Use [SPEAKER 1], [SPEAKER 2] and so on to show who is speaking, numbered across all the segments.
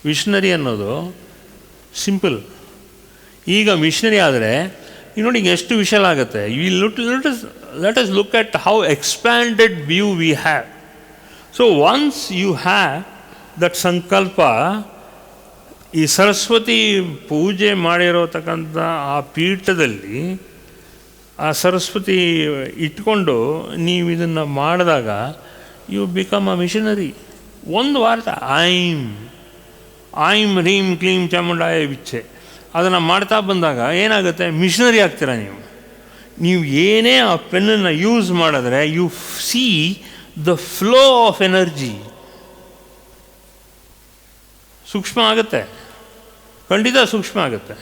[SPEAKER 1] Visionary ಅನ್ನೋದು simple. ಈಗ missionary ಆದರೆ ಈಗ ನೋಡಿ ಎಷ್ಟು ವಿಶಾಲ ಆಗುತ್ತೆ. Let us look at how expanded view we have. So once you have that ಸಂಕಲ್ಪ, ಈ ಸರಸ್ವತಿ ಪೂಜೆ ಮಾಡಿರೋತಕ್ಕಂಥ ಆ ಪೀಠದಲ್ಲಿ ಆ ಸರಸ್ವತಿ ಇಟ್ಕೊಂಡು ನೀವು ಇದನ್ನು ಮಾಡಿದಾಗ ಯು ಬಿಕಮ್ ಅ ಮಿಷನರಿ. ಒಂದು ವಾರ ಐಮ್ ಹ್ರೀಂ ಕ್ಲೀಂ ಚಾಮುಂಡಾಯ ವಿಚ್ಚೆ ಅದನ್ನು ಮಾಡ್ತಾ ಬಂದಾಗ ಏನಾಗುತ್ತೆ, ಮಿಷನರಿ ಆಗ್ತೀರ ನೀವು ಏನೇ ಆ ಪೆನ್ನನ್ನು ಯೂಸ್ ಮಾಡಿದ್ರೆ you see the flow of energy. ಸೂಕ್ಷ್ಮ ಆಗುತ್ತೆ, ಖಂಡಿತ ಸೂಕ್ಷ್ಮ ಆಗುತ್ತೆ.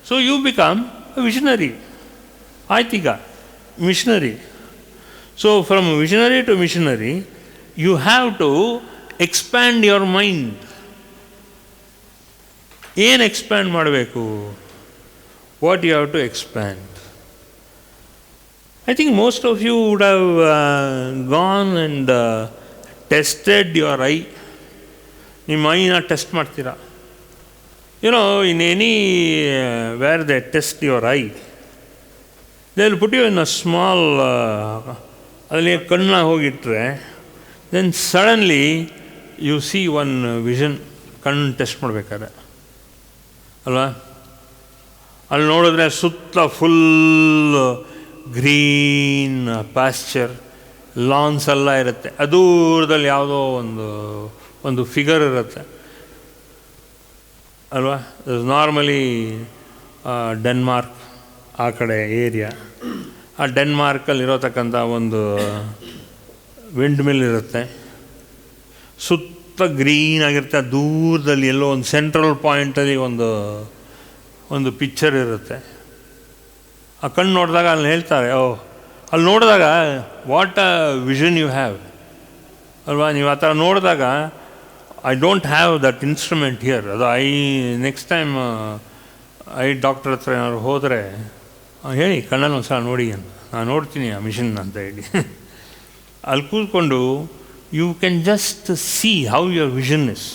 [SPEAKER 1] So you become a visionary. ಆಯ್ತೀಗ missionary. So from visionary to missionary you have to expand your mind. ಏನು ಎಕ್ಸ್ಪ್ಯಾಂಡ್ ಮಾಡಬೇಕು? What you have to expand? I think most of you would have gone and tested your eye. ನಿಮ್ಮ ಐನ test ಮಾಡ್ತೀರಾ. in any where they test your eye, they will put you in a small ಅಲ್ಲಿ ಕಣ್ಣ ಹೋಗಿಟ್ರೆ then suddenly you see one vision. ಕಣ್ಣು test ಮಾಡಬೇಕಾದ್ರೆ ಅಲ್ವಾ, ಅಲ್ಲಿ ನೋಡಿದ್ರೆ ಸುತ್ತ ಫುಲ್ ಗ್ರೀನ್ ಪಾಶ್ಚರ್, ಲಾನ್ಸ್ ಎಲ್ಲ ಇರುತ್ತೆ. ದೂರದಲ್ಲಿ ಯಾವುದೋ ಒಂದು ಫಿಗರ್ ಇರುತ್ತೆ ಅಲ್ವಾ. ನಾರ್ಮಲಿ ಡೆನ್ಮಾರ್ಕ್ ಆ ಕಡೆ ಏರಿಯಾ, ಆ ಡೆನ್ಮಾರ್ಕಲ್ಲಿರೋತಕ್ಕಂಥ ಒಂದು ವಿಂಡ್ ಮಿಲ್ ಇರುತ್ತೆ, ಸುತ್ತ ಗ್ರೀನ್ ಆಗಿರುತ್ತೆ. ದೂರದಲ್ಲಿ ಎಲ್ಲೋ ಒಂದು ಸೆಂಟ್ರಲ್ ಪಾಯಿಂಟಲ್ಲಿ ಒಂದು ಪಿಕ್ಚರ್ ಇರುತ್ತೆ. ಆ ಕಣ್ಣು ನೋಡಿದಾಗ ಅಲ್ಲಿ ಹೇಳ್ತಾರೆ, ಅಲ್ಲಿ ನೋಡಿದಾಗ what a vision you have ಅಲ್ವಾ. ನೀವು ಆ ಥರ ನೋಡಿದಾಗ I don't have that instrument here. ಅದು ನೆಕ್ಸ್ಟ್ ಟೈಮ್ ಡಾಕ್ಟರ್ ಹತ್ರ ಏನಾದ್ರು ಹೋದರೆ ಹೇಳಿ ಕಣ್ಣಲ್ಲಿ ಒಂದು ಸಲ ನೋಡಿ ಅಂತ, ನಾನು ನೋಡ್ತೀನಿ ಆ ಮಿಷನ್ ಅಂತ ಹೇಳಿ ಅಲ್ಲಿ ಕೂತ್ಕೊಂಡು you can just see how your vision is.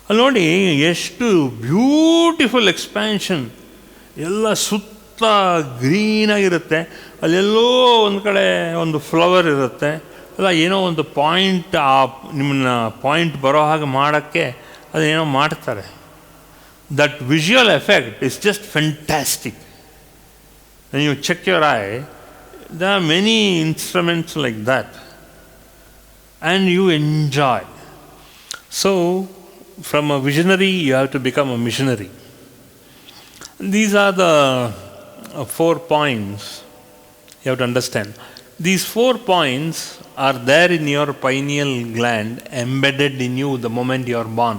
[SPEAKER 1] ಅಲ್ಲಿ ನೋಡಿ ಎಷ್ಟು ಬ್ಯೂಟಿಫುಲ್ ಎಕ್ಸ್ಪ್ಯಾನ್ಷನ್, ಎಲ್ಲ ಸುತ್ತ ಗ್ರೀನಾಗಿರುತ್ತೆ. ಅಲ್ಲೆಲ್ಲೋ ಒಂದು ಕಡೆ ಒಂದು ಫ್ಲವರ್ ಇರುತ್ತೆ ಅಲ್ಲ, ಏನೋ ಒಂದು ಪಾಯಿಂಟ್, ಆ ನಿಮ್ಮನ್ನ ಪಾಯಿಂಟ್ ಬರೋ ಹಾಗೆ ಮಾಡೋಕ್ಕೆ ಅದೇನೋ ಮಾಡ್ತಾರೆ. That visual effect is just fantastic. You check your eye, there are many instruments like that and you enjoy. So from a visionary you have to become a missionary. These are the 4 points you have to understand. These 4 points are there in your pineal gland, embedded in you the moment you are born.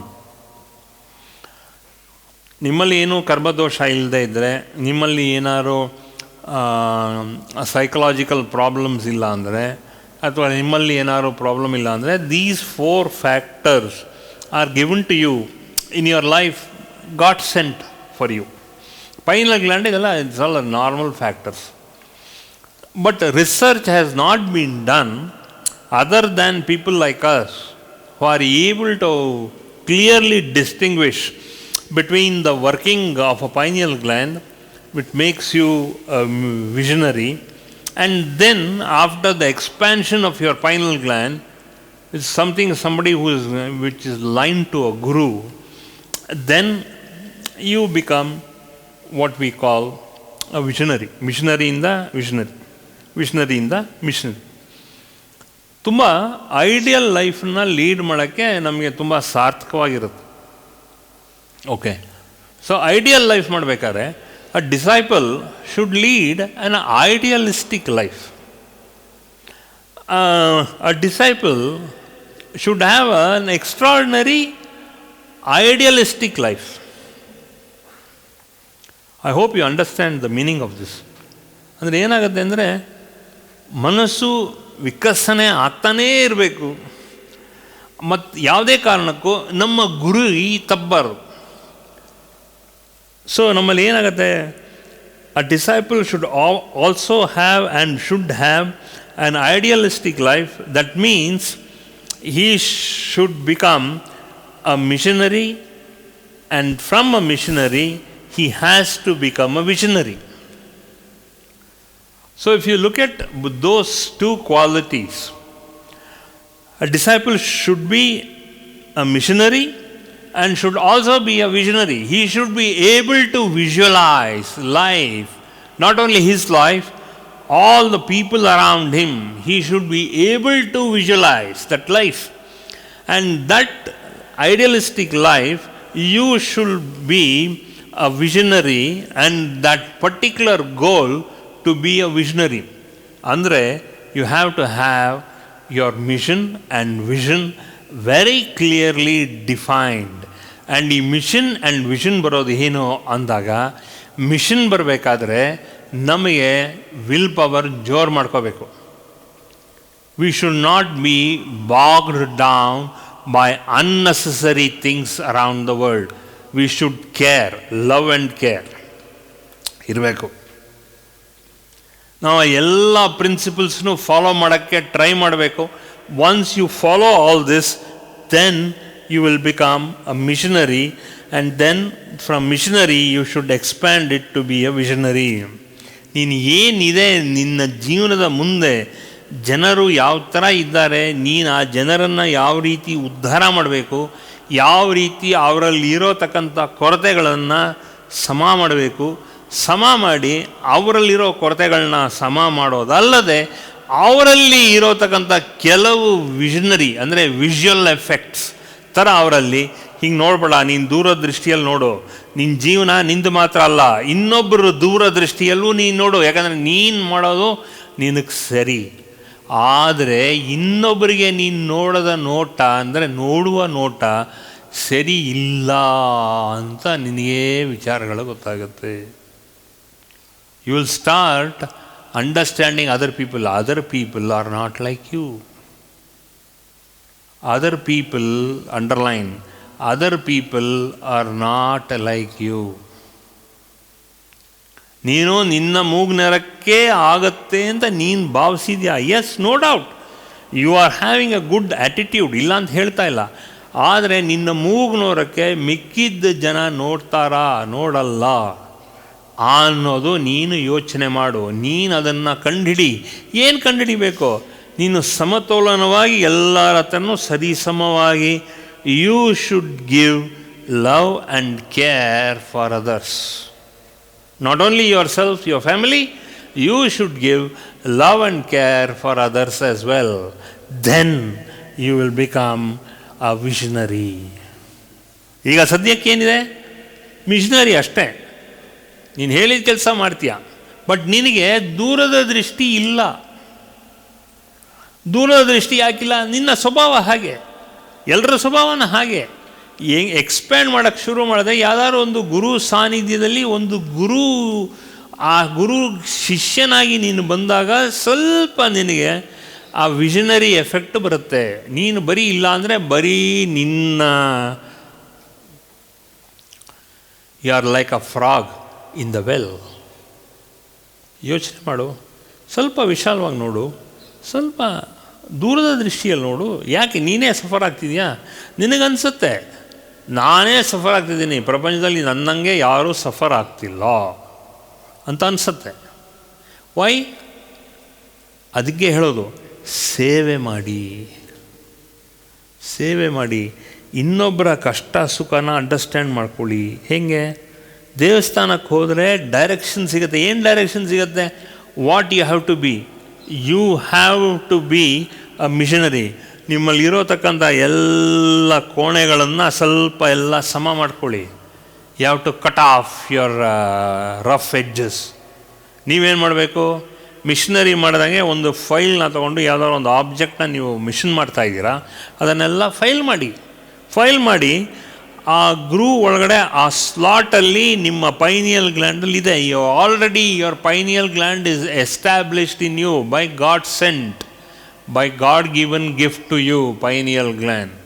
[SPEAKER 1] ನಿಮ್ಮಲ್ಲಿ ಏನೂ ಕರ್ಮದೋಷ ಇಲ್ಲದೆ ಇದ್ದರೆ, ನಿಮ್ಮಲ್ಲಿ ಏನಾದ್ರು psychological problems ಇಲ್ಲ ಅಂದರೆ, ಅಥವಾ ನಿಮ್ಮಲ್ಲಿ ಏನಾದ್ರು ಪ್ರಾಬ್ಲಮ್ ಇಲ್ಲ ಅಂದರೆ, these 4 factors are given to you in your life, god sent for you. Pineal gland ಇದೆಲ್ಲ it's all normal factors. But research has not been done other than people like us who are able to clearly distinguish between the working of a pineal gland, which makes you a visionary, and then after the expansion of your pineal gland, it's somebody which is lined to a guru, then you become what we call a visionary. Missionary in the visionary, visionary in the missionary. ತುಂಬ ideal ಲೈಫನ್ನ lead ಮಾಡೋಕ್ಕೆ ನಮಗೆ ತುಂಬ ಸಾರ್ಥಕವಾಗಿರುತ್ತೆ. Okay, so ideal life ಮಾಡಬೇಕಾದ್ರೆ a disciple should lead an idealistic life. A disciple should have an extraordinary idealistic life. I hope you understand the meaning of this. ಅಂದರೆ ಏನಾಗುತ್ತೆ ಅಂದರೆ, ಮನಸ್ಸು ವಿಕಸನೆ ಆಗ್ತಾನೇ ಇರಬೇಕು, ಮತ್ತು ಯಾವುದೇ ಕಾರಣಕ್ಕೂ ನಮ್ಮ ಗುರಿ ತಪ್ಪಬಾರ್ದು. ಸೊ ನಮ್ಮಲ್ಲಿ ಏನಾಗುತ್ತೆ, a disciple should also have and should have an idealistic life. That means he should become a missionary, and from a missionary, he has to become a visionary. So if you look at those two qualities, a disciple should be a missionary and should also be a visionary. He should be able to visualize life, not only his life, all the people around him. He should be able to visualize that life. And that idealistic life, you should be a visionary, and that particular goal to be a visionary. Andre, you have to have your mission and vision very clearly defined. And ಈ mission and vision ಬರೋದು ಏನು ಅಂದಾಗ, mission ಬರಬೇಕಾದ್ರೆ ನಮಗೆ will power ಜೋರು ಮಾಡ್ಕೋಬೇಕು. We should not be bogged down by unnecessary things around the world. We should care, love and care ಇರಬೇಕು. ನಾವು ಎಲ್ಲ ಪ್ರಿನ್ಸಿಪಲ್ಸ್ನು ಫಾಲೋ ಮಾಡೋಕ್ಕೆ ಟ್ರೈ ಮಾಡಬೇಕು. Once you follow all this, then you will become a missionary, and then from missionary you should expand it to be a visionary. ನೀನು ಏನಿದೆ ನಿನ್ನ ಜೀವನದ ಮುಂದೆ, ಜನರು ಯಾವ ಥರ ಇದ್ದಾರೆ, ನೀನು ಆ ಜನರನ್ನು ಯಾವ ರೀತಿ ಉದ್ಧಾರ ಮಾಡಬೇಕು, ಯಾವ ರೀತಿ ಅವರಲ್ಲಿ ಇರೋತಕ್ಕಂಥ ಕೊರತೆಗಳನ್ನು ಸಮ ಮಾಡಬೇಕು, ಸಮ ಮಾಡಿ ಅವರಲ್ಲಿರೋ ಕೊರತೆಗಳನ್ನ ಸಮ ಮಾಡೋದಲ್ಲದೆ ಅವರಲ್ಲಿ ಇರೋತಕ್ಕಂಥ ಕೆಲವು ವಿಷನರಿ ಅಂದರೆ ವಿಷುವಲ್ ಎಫೆಕ್ಟ್ಸ್ ಥರ ಅವರಲ್ಲಿ ಹಿಂಗೆ ನೋಡ್ಬೇಡ, ನೀನು ದೂರದೃಷ್ಟಿಯಲ್ಲಿ ನೋಡು. ನಿನ್ನ ಜೀವನ ನಿಂದು ಮಾತ್ರ ಅಲ್ಲ, ಇನ್ನೊಬ್ಬರು ದೂರದೃಷ್ಟಿಯಲ್ಲೂ ನೀನು ನೋಡು. ಯಾಕಂದರೆ ನೀನು ಮಾಡೋದು ನಿನಗೆ ಸರಿ, ಆದರೆ ಇನ್ನೊಬ್ಬರಿಗೆ ನೀನು ನೋಡದ ನೋಟ ಅಂದರೆ ನೋಡುವ ನೋಟ ಸರಿ ಇಲ್ಲ ಅಂತ ನಿನಗೇ ವಿಚಾರಗಳು ಗೊತ್ತಾಗುತ್ತೆ. You will start understanding other people. Other people are not like you. Other people, underline, other people are not like you. ನೀನು ನಿನ್ನ ಮೂಗ್ನರಕ್ಕೆ ಆಗತ್ತೆ ಅಂತ ನೀನು ಭಾವಿಸಿದ್ಯಾ? Yes, no doubt, you are having a good attitude, ಇಲ್ಲ ಅಂತ ಹೇಳ್ತಾ ಇಲ್ಲ. ಆದರೆ ನಿನ್ನ ಮೂಗ್ನೋರಕ್ಕೆ ಮಿಕ್ಕಿದ್ದ ಜನ ನೋಡ್ತಾರಾ, ನೋಡಲ್ಲ ಅನ್ನೋದು ನೀನು ಯೋಚನೆ ಮಾಡು. ನೀನು ಅದನ್ನು ಕಂಡುಹಿಡಿ. ಏನು ಕಂಡುಹಿಡಿಬೇಕು? ನೀನು ಸಮತೋಲನವಾಗಿ ಎಲ್ಲರ ಹತ್ರನೂ ಸರಿಸಮವಾಗಿ you should give love and care for others. Not only your self, your family, you should give love and care for others as well. Then you will become a visionary. ಈಗ ಸದ್ಯಕ್ಕೇನಿದೆ? ಮಿಷನರಿ ಅಷ್ಟೇ. ನೀನು ಹೇಳಿದ ಕೆಲಸ ಮಾಡ್ತೀಯ, but ನಿನಗೆ ದೂರದ ದೃಷ್ಟಿ ಇಲ್ಲ. ದೂರದ ದೃಷ್ಟಿ ಯಾಕಿಲ್ಲ? ನಿನ್ನ ಸ್ವಭಾವ ಹಾಗೆ, ಎಲ್ಲರ ಸ್ವಭಾವನ ಹಾಗೆ. ಎಕ್ಸ್ಪ್ಯಾಂಡ್ ಮಾಡೋಕ್ಕೆ ಶುರು ಮಾಡಿದೆ. ಯಾವುದಾದ್ರು ಒಂದು ಗುರು ಸಾನ್ನಿಧ್ಯದಲ್ಲಿ ಒಂದು ಆ ಗುರು ಶಿಷ್ಯನಾಗಿ ನೀನು ಬಂದಾಗ ಸ್ವಲ್ಪ ನಿನಗೆ ಆ ವಿಷನರಿ ಎಫೆಕ್ಟ್ ಬರುತ್ತೆ. ನೀನು ಬರೀ ಇಲ್ಲ ಅಂದರೆ ಬರೀ ನಿನ್ನ you are like a frog in the well. ಯೋಚನೆ ಮಾಡು, ಸ್ವಲ್ಪ ವಿಶಾಲವಾಗಿ ನೋಡು, ಸ್ವಲ್ಪ ದೂರದ ದೃಷ್ಟಿಯಲ್ಲಿ ನೋಡು. ಯಾಕೆ ನೀನೇ ಸಫರ್ ಆಗ್ತಿದೆಯಾ? ನಿನಗನ್ಸುತ್ತೆ ನಾನೇ ಸಫರ್ ಆಗ್ತಿದ್ದೀನಿ, ಪ್ರಪಂಚದಲ್ಲಿ ನನ್ನಂಗೆ ಯಾರೂ ಸಫರ್ ಆಗ್ತಿಲ್ಲ ಅಂತ ಅನಿಸುತ್ತೆ. ವೈ? ಅದಕ್ಕೆ ಹೇಳೋದು, ಸೇವೆ ಮಾಡಿ, ಸೇವೆ ಮಾಡಿ. ಇನ್ನೊಬ್ಬರ ಕಷ್ಟ ಸುಖನ ಅಂಡರ್ಸ್ಟ್ಯಾಂಡ್ ಮಾಡ್ಕೊಳ್ಳಿ. ಹೇಗೆ? ದೇವಸ್ಥಾನಕ್ಕೆ ಹೋದರೆ ಡೈರೆಕ್ಷನ್ ಸಿಗುತ್ತೆ. ಏನು ಡೈರೆಕ್ಷನ್ ಸಿಗುತ್ತೆ? What you have to be. You have to be a missionary. ನಿಮ್ಮಲ್ಲಿರೋತಕ್ಕಂಥ ಎಲ್ಲ ಕೋಣೆಗಳನ್ನು ಸ್ವಲ್ಪ ಎಲ್ಲ ಸಮ ಮಾಡ್ಕೊಳ್ಳಿ. You have to cut off your rough edges. ನೀವೇನು ಮಾಡಬೇಕು? ಮಿಷನರಿ ಮಾಡಿದಂಗೆ ಒಂದು ಫೈಲ್ನ ತೊಗೊಂಡು ಯಾವುದಾದ್ರು ಒಂದು ಆಬ್ಜೆಕ್ಟ್ನ ನೀವು ಮಿಷನ್ ಮಾಡ್ತಾಯಿದ್ದೀರಾ, ಅದನ್ನೆಲ್ಲ ಫೈಲ್ ಮಾಡಿ ಆ ಗ್ರೂ ಒಳಗಡೆ ಆ ಸ್ಲಾಟಲ್ಲಿ ನಿಮ್ಮ ಪೈನಿಯಲ್ ಗ್ಲ್ಯಾಂಡಲ್ಲಿ ಇದೆ. Already your pineal gland is established in you by god sent, by god given gift to you, pineal gland.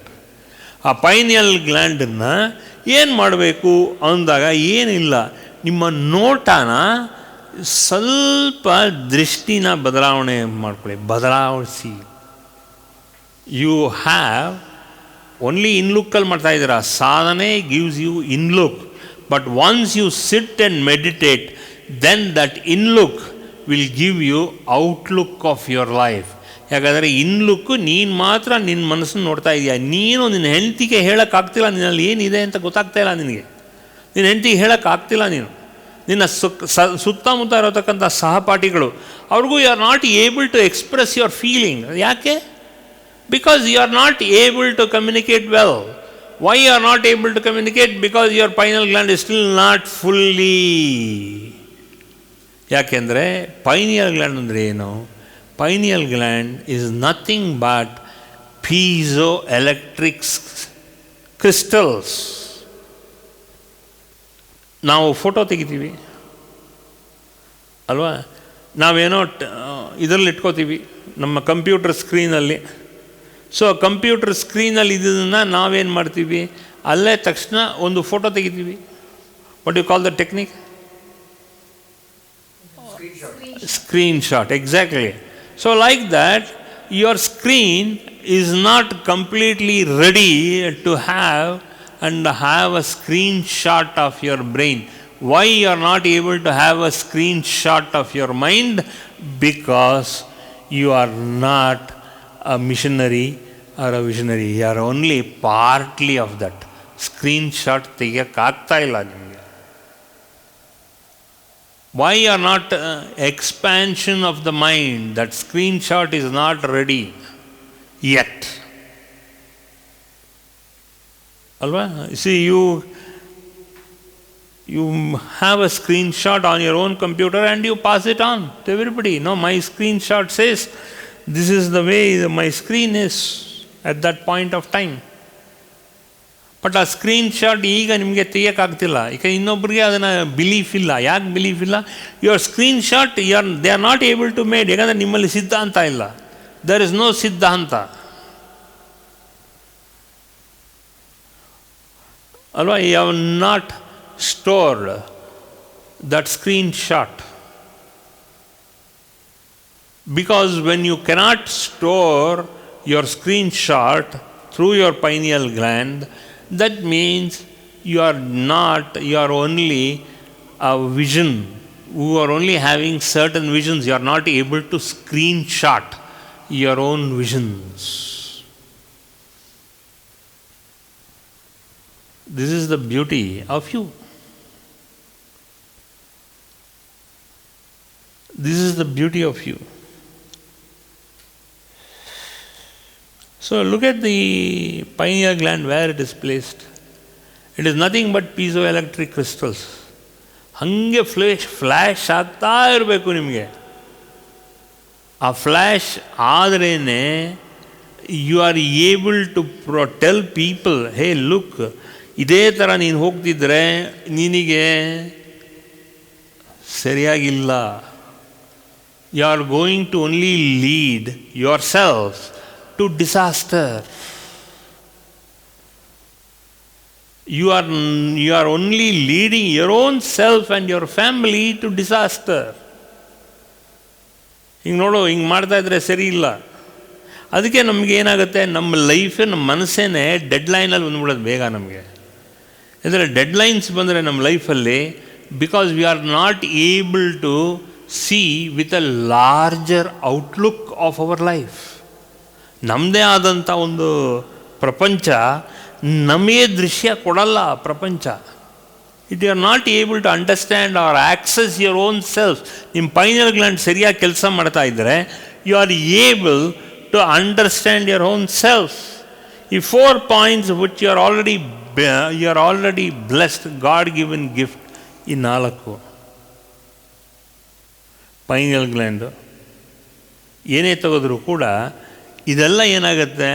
[SPEAKER 1] ಆ ಪೈನಿಯಲ್ ಗ್ಲ್ಯಾಂಡನ್ನು ಏನು ಮಾಡಬೇಕು ಅಂದಾಗ ಏನಿಲ್ಲ, ನಿಮ್ಮ ನೋಟನ ಸ್ವಲ್ಪ ದೃಷ್ಟಿನ ಬದಲಾವಣೆ ಮಾಡ್ಕೊಳ್ಳಿ, ಬದಲಾಯಿಸಿ. ಯು ಹ್ಯಾವ್ ಓನ್ಲಿ ಇನ್ಲುಕ್ಕಲ್ಲಿ ಮಾಡ್ತಾ ಇದ್ದೀರಾ. ಸಾಧನೆ gives you inlook, but once you sit and meditate, then that inlook will give you outlook of your life. ಯಾಕಂದರೆ ಇನ್ಲುಕ್ಕು ನೀನು ಮಾತ್ರ ನಿನ್ನ ಮನಸ್ಸನ್ನು ನೋಡ್ತಾ ಇದೆಯಾ. ನೀನು ನಿನ್ನ ಹೆಂಡತಿಗೆ ಹೇಳೋಕ್ಕಾಗ್ತಿಲ್ಲ ನಿನ್ನಲ್ಲಿ ಏನಿದೆ ಅಂತ ಗೊತ್ತಾಗ್ತಾ ಇಲ್ಲ ನಿನಗೆ. ನಿನ್ನ ಹೆಂಡತಿಗೆ ಹೇಳೋಕ್ಕಾಗ್ತಿಲ್ಲ. ನೀನು ನಿನ್ನ ಸುತ್ತಮುತ್ತ ಇರತಕ್ಕಂಥ ಸಹಪಾಠಿಗಳು ಅವ್ರಿಗೂ you are not able to express your feeling. ಯಾಕೆ? Because you are not able to communicate well. Why you are not able to communicate? Because your pineal gland is still not fully. ಯಾಕೆಂದರೆ pineal gland ಅಂದರೆ ಏನು? Pineal gland is nothing but piezoelectric crystals. ನಾವು photo ತೆಗಿತೀವಿ ಅಲ್ವಾ, ನಾವೇನೋ ಇದರಲ್ಲಿ ಇಟ್ಕೋತೀವಿ ನಮ್ಮ ಕಂಪ್ಯೂಟರ್ ಸ್ಕ್ರೀನಲ್ಲಿ. ಸೊ ಕಂಪ್ಯೂಟರ್ ಸ್ಕ್ರೀನಲ್ಲಿ ಇದನ್ನು ನಾವೇನು ಮಾಡ್ತೀವಿ, ಅಲ್ಲೇ ತಕ್ಷಣ ಒಂದು ಫೋಟೋ ತೆಗಿತೀವಿ. What you call the technique? Screenshot. Exactly. So like that, your screen is not completely ready to have a screenshot of your brain. Why you are not able to have a screenshot of your mind? Because you are not a missionary or a visionary. You are only partly of that. Screenshot ತೆಗಿಯಕ್ಕಾಗ್ತಾ ಇಲ್ಲ ನಿಮಗೆ. Why you are not expansion of the mind? That screenshot is not ready yet. Alva? See, you have a screenshot on your own computer and you pass it on to everybody. No, my screenshot says this is the way my screen is at that point of time. But ಆ screenshot ಈಗ ನಿಮಗೆ ತೆಗಿಯೋಕ್ಕಾಗ್ತಿಲ್ಲ. ಈಗ ಇನ್ನೊಬ್ಬರಿಗೆ ಅದನ್ನು belief ಇಲ್ಲ. ಯಾಕೆ belief ಇಲ್ಲ? Your screenshot they are not able to made. ಯಾಕಂದರೆ ನಿಮ್ಮಲ್ಲಿ ಸಿದ್ಧಾಂತ ಇಲ್ಲ. ದರ್ ಇಸ್ ನೋ ಸಿದ್ಧಾಂತ ಅಲ್ವಾ. You have not stored that screenshot. Because when you cannot store your screenshot through your pineal gland, that means you are only a vision, who are only having certain visions. You are not able to screenshot your own visions. This is the beauty of you. This is the beauty of you. So look at the pineal gland, where it is placed. It is nothing but piezoelectric crystals. ಹಾಗೆ flash ಆಗ್ತಾ ಇರಬೇಕು ನಿಮಗೆ. ಆ flash ಆದ್ರೇ you are able to tell people, hey look, ಇದೇ ಥರ ನೀನು ಹೋಗ್ತಿದ್ರೆ ನಿನಗೆ ಸರಿಯಾಗಿಲ್ಲ. You are going to only lead yourself to disaster. You are only leading your own self and your family to disaster. ಹಿಂಗೆ ನೋಡು, ಹಿಂಗೆ ಮಾಡ್ತಾ ಇದ್ರೆ ಸರಿ ಇಲ್ಲ. ಅದಕ್ಕೆ ನಮಗೆ ಏನಾಗುತ್ತೆ, ನಮ್ಮ ಲೈಫೇ, ನಮ್ಮ ಮನಸ್ಸೇನೆ ಡೆಡ್ಲೈನಲ್ಲಿ ಬಂದ್ಬಿಡೋದು ಬೇಗ ನಮಗೆ. ಅಂದರೆ ಡೆಡ್ಲೈನ್ಸ್ ಬಂದರೆ ನಮ್ಮ ಲೈಫಲ್ಲಿ, because we are not able to see with a larger outlook of our life. ನಮ್ಮದೇ ಆದಂಥ ಒಂದು ಪ್ರಪಂಚ ನಮಗೆ ದೃಶ್ಯ ಕೊಡಲ್ಲ. ಪ್ರಪಂಚ it you are not able to understand or access your own self. ನಿಮ್ಮ ಪೈನಲ್ ಗ್ಲ್ಯಾಂಡ್ ಸರಿಯಾಗಿ ಕೆಲಸ ಮಾಡ್ತಾ ಇದ್ದರೆ you are able to understand your own self. ಈ 4 points which you are already blessed, god given gift. ಈ 4 final gland ಏನೇ ತೆಗೆದ್ರೂ ಕೂಡ ಇದೆಲ್ಲ ಏನಾಗುತ್ತೆ,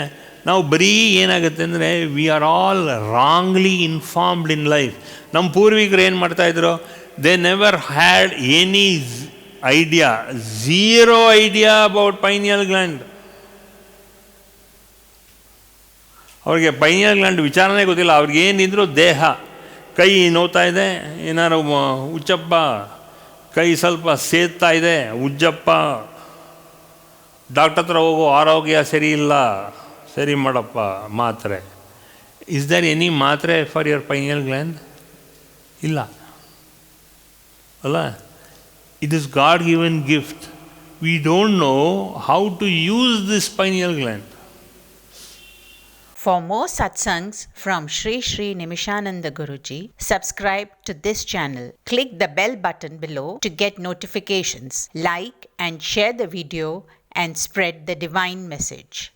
[SPEAKER 1] ನಾವು ಬರೀ ಏನಾಗುತ್ತೆ ಅಂದರೆ we are all wrongly informed in life. ನಮ್ಮ ಪೂರ್ವಿಕರು ಏನು ಮಾಡ್ತಾಯಿದ್ರು, they never had any idea, zero idea about pineal gland. ಅವ್ರಿಗೆ ಪೈನಿಯಲ್ ಗ್ಲ್ಯಾಂಡ್ ವಿಚಾರನೇ ಗೊತ್ತಿಲ್ಲ. ಅವ್ರಿಗೇನಿದ್ರು ದೇಹ, ಕೈ ನೋವ್ತಾ ಇದೆ, ಏನಾರು ಉಜ್ಜಪ್ಪ, ಕೈ ಸ್ವಲ್ಪ ಸೇದ್ತಾ ಇದೆ, ಉಜ್ಜಪ್ಪ, ಡಾಕ್ಟರ್ ಹತ್ರ ಹೋಗೋ, ಆರೋಗ್ಯ ಸರಿ ಇಲ್ಲ, ಸರಿ ಮಾಡಪ್ಪ, ಮಾತ್ರೆ. Is there any ಮಾತ್ರೆ for your pineal gland? ಇಲ್ಲ ಅಲ್ಲ. It is God-given gift. We don't know how to use this pineal gland.
[SPEAKER 2] For more satsangs from Sri Sri Nimishananda Guruji, subscribe to this channel. Click the bell button below to get notifications. Like and share the video and spread the divine message.